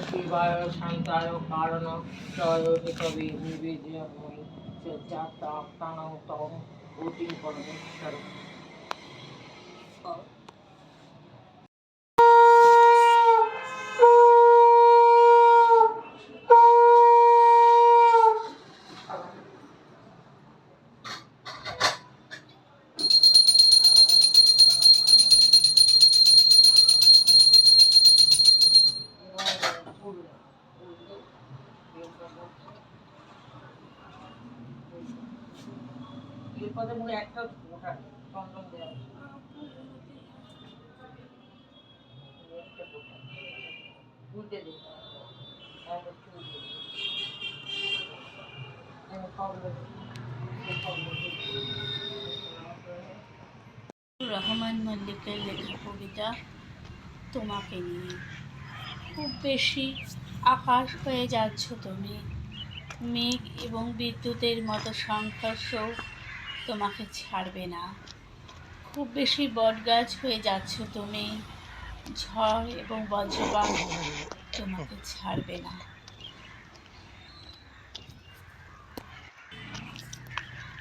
শিবায় শান্তায় কারণ কবি নিবেদময়ী জাতাং তং অতি পরমেশ্বর। এরপরে মনে একটা ওটা চন্দন দেওয়া উল্টে দিই রহমান মল্লিকের লেখা কবিতা তোমাকে নিয়ে। খুব বেশি আকাশ হয়ে যাচ্ছ তুমি, মেঘ এবং বিদ্যুতের মতো সংঘর্ষ তোমাকে ছাড়বে না। খুব বেশি বটগাছ হয়ে যাচ্ছ তুমি, ঝড় এবং বজ্রপাত তোমাকে ছাড়বে না।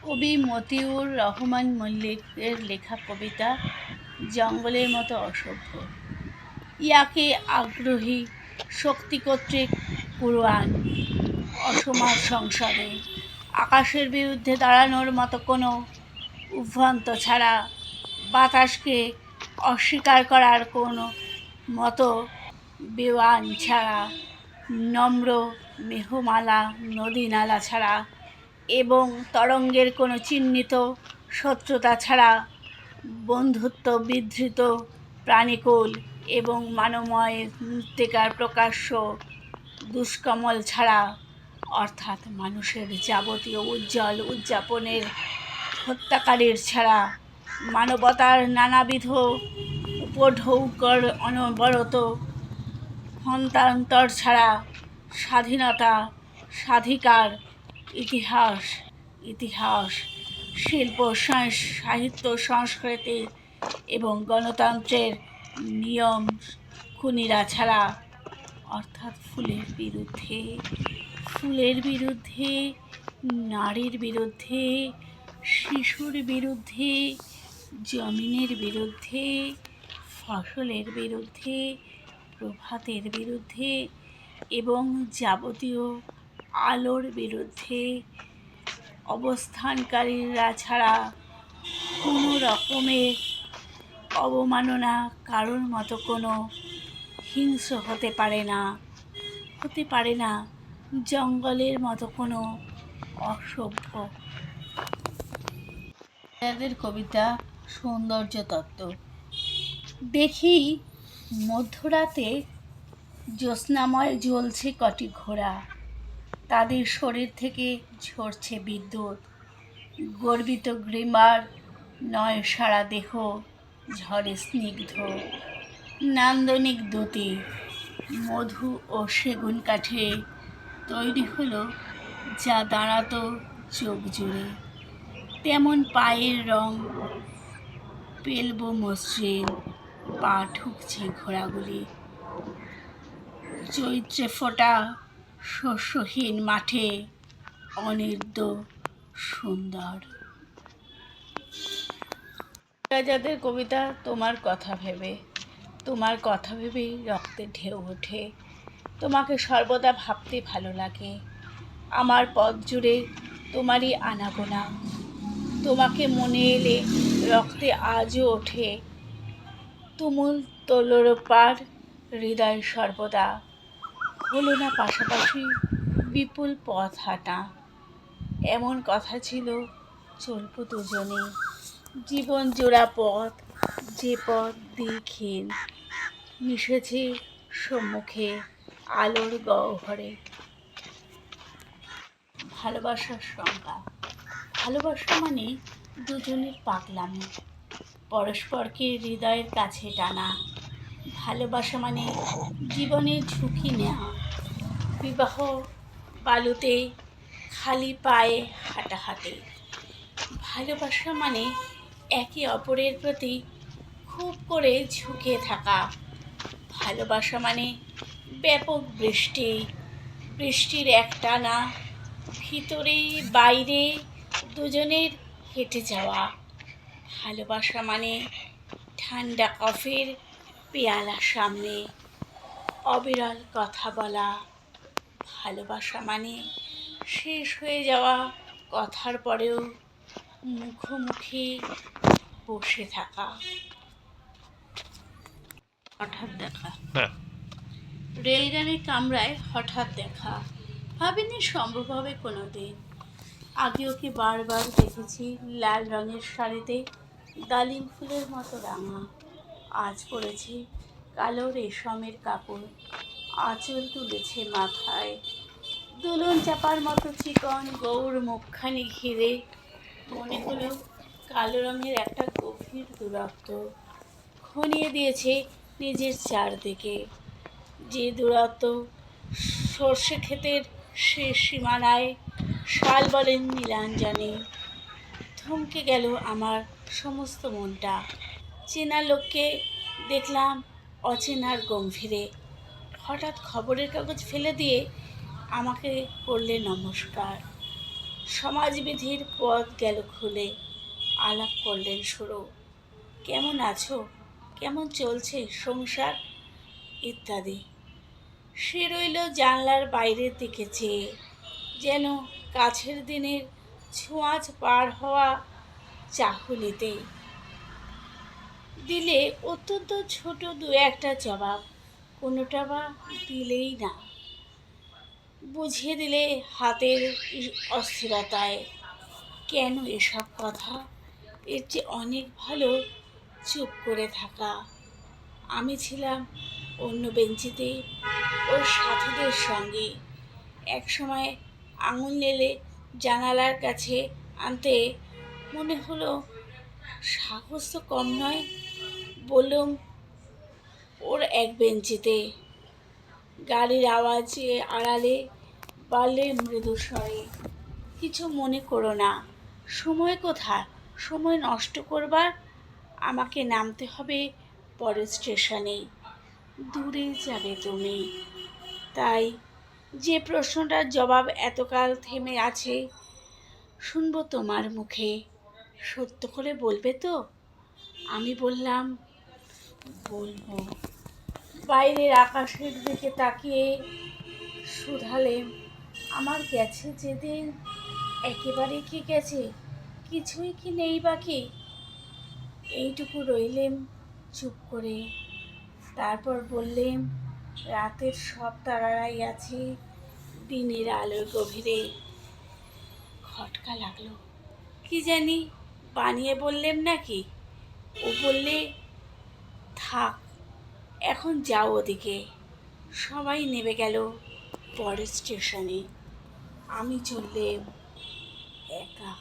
কবি মতিউর রহমান মল্লিকের লেখা কবিতা জঙ্গলের মতো অসভ্য। ইয়াকে আগ্রহী শক্তি কর্তৃক কুরআন অসমার সংসদে আকাশের বিরুদ্ধে দাঁড়ানোর মতো কোনো উভ্রান্ত ছাড়া, বাতাসকে অস্বীকার করার কোনো মতো বেওয়ান ছাড়া, নম্র মেঘমালা নদী নালা ছাড়া এবং তরঙ্গের কোনো চিহ্নিত শত্রুতা ছাড়া, বন্ধুত্ব বিধৃত প্রাণীকুল এবং মানবময় মৃত্তিকার প্রকাশ্য দুষ্কমল ছাড়া, অর্থাৎ মানুষের যাবতীয় উজ্জ্বল উদযাপনের হত্যাকারীর ছাড়া, মানবতার নানাবিধ উপঢৌকর অনবরত হন্তান্তর ছাড়া, স্বাধীনতা স্বাধিকার ইতিহাস শিল্প সাহিত্য সংস্কৃতি এবং গণতন্ত্রের নিয়ম খুনিরা ছাড়া, অর্থাৎ ফুলের বিরুদ্ধে নারীর বিরুদ্ধে, শিশুর বিরুদ্ধে, জমিনের বিরুদ্ধে, ফসলের বিরুদ্ধে, প্রভাতের বিরুদ্ধে এবং যাবতীয় আলোর বিরুদ্ধে অবস্থানকারীরা ছাড়া কোনো রকমের অবমাননা কারোর মতো কোনো হিংস্র হতে পারে না জঙ্গলের মতো কোনো অসভ্য। এদের কবিতা সৌন্দর্য তত্ত্ব। দেখি মধ্যরাতে জ্যোৎস্নাময় জ্বলছে কটি ঘোড়া, তাদের শরীর থেকে ঝরছে বিদ্যুৎ, গর্বিত গ্রীষ্মার নয় সারা দেহ ঝড়ে স্নিগ্ধ নান্দনিক দ্যুতি, মধু ও সেগুন কাঠে তৈরি হলো যা দাঁড়াতো চোখ জুড়ে, তেমন পায়ের রং পেলব মসৃণ, পা ঠুকছে ঘোড়াগুলি চৈত্রে ফোটা শস্যহীন মাঠে, অনির্দ সুন্দর। যাদের কবিতা তোমার কথা ভেবেই রক্তে ঢেউ ওঠে। তোমাকে সর্বদা ভাবতে ভালো লাগে। আমার পথ জুড়ে তোমারই আনাগোনা, তোমাকে মনে এলে রক্তে আজও ওঠে তুমুল তোলপাড় হৃদয় সর্বদা। হলো না পাশাপাশি বিপুল পথ হাঁটা, এমন কথা ছিল চলবো দুজনে জীবন জোড়া পথ, যে পথ দিকহীন মিশেছে সম্মুখে আলোর গহ্বরে। ভালোবাসার সংজ্ঞা। ভালোবাসা মানে দুজনের পাগলামি, পরস্পরকে হৃদয়ের কাছে টানা। ভালোবাসা মানে জীবনের ঝুঁকি নেওয়া, বিবাহ বালুতে খালি পায়ে হাঁটাহাঁটি। ভালোবাসা মানে একে অপরের প্রতি খুব করে ঝুঁকে থাকা। ভালোবাসা মানে ব্যাপক বৃষ্টি, বৃষ্টির একটানা ভিতরে বাইরে দুজনের হেঁটে যাওয়া। ভালোবাসা মানে ঠান্ডা কফির পেয়ালার সামনে অবিরল কথা বলা। ভালোবাসা মানে শেষ হয়ে যাওয়া কথার পরেও মুখোমুখি বসে থাকা। হঠাৎ দেখা, রেলগাড়ির কামরায় হঠাৎ দেখা। ভাবিনি সম্ভব হবে কোনো দিন। আগে ওকে বারবার দেখেছি লাল রঙের শাড়িতে ডালিম ফুলের মতো রাঙা। আজ পরেছে কালো রেশমের কাপড়, আঁচল তুলেছে মাথায়, দুলন চাপার মতো চিকন গৌর মুখখানি ঘিরে মনে হলো কালো রঙের একটা গভীর দূরত্ব ঘনিয়ে দিয়েছে নিজের চারদিকে। যে দূরত্ব সর্ষে ক্ষেতের শেষ সীমানায় শাল বলেন নীলাঞ্জনে। থমকে গেল আমার সমস্ত মনটা। চেনা লোককে দেখলাম অচেনার গম্ভীরে। হঠাৎ খবরের কাগজ ফেলে দিয়ে আমাকে করলে নমস্কার। সমাজবিধির পথ গেল খুলে, আলাপ করলেন শুরু। কেমন আছো, কেমন চলছে সংসার ইত্যাদি। সে রইল জানলার বাইরের দিকে চেয়ে, যেন কাছের দিনের ছোঁয়াচ পার হওয়া চাহনিতে। দিলে অত্যন্ত ছোট দু একটা জবাব, কোনোটা বা দিলেই না। বুঝিয়ে দিলে হাতের অস্থিরতায়। কেন এসব কথা? এর চেয়ে অনেক ভালো চুপ করে থাকা। আমি ছিলাম অন্য বেঞ্চিতে ওর সাথীদের সঙ্গে। একসময় আঙুল নেড়ে জানালার কাছে আনতে মনে হলো সাহস তো কম নয়। বললুম ওর এক বেঞ্চিতে। গাড়ির আওয়াজে আড়ালে বললে মৃদু স্বরে, কিছু মনে করো না। সময় কোথায় সময় নষ্ট করবার? আমাকে নামতে হবে পরের স্টেশনে। দূরে যাবে তুমি। তাই যে প্রশ্নটার জবাব এতকাল থেমে আছে শুনবো তোমার মুখে। সত্য করে বলবে তো? আমি বললাম বলবো। বাইরের আকাশের দিকে তাকিয়ে শুধালেন, আমার গেছে যেদিন একেবারে কি গেছে, কিছুই কি নেই বাকি? এইটুকু রইলেম চুপ করে। তারপর বললেন, রাতের সব তারারাই আছে দিনের আলোর গভীরে। খটকা লাগলো। কি জানি বানিয়ে বললেন নাকি? ও বললে, থাক এখন যাও ওদিকে। সবাই নেমে গেল পরের স্টেশনে। আমি চললেম একা।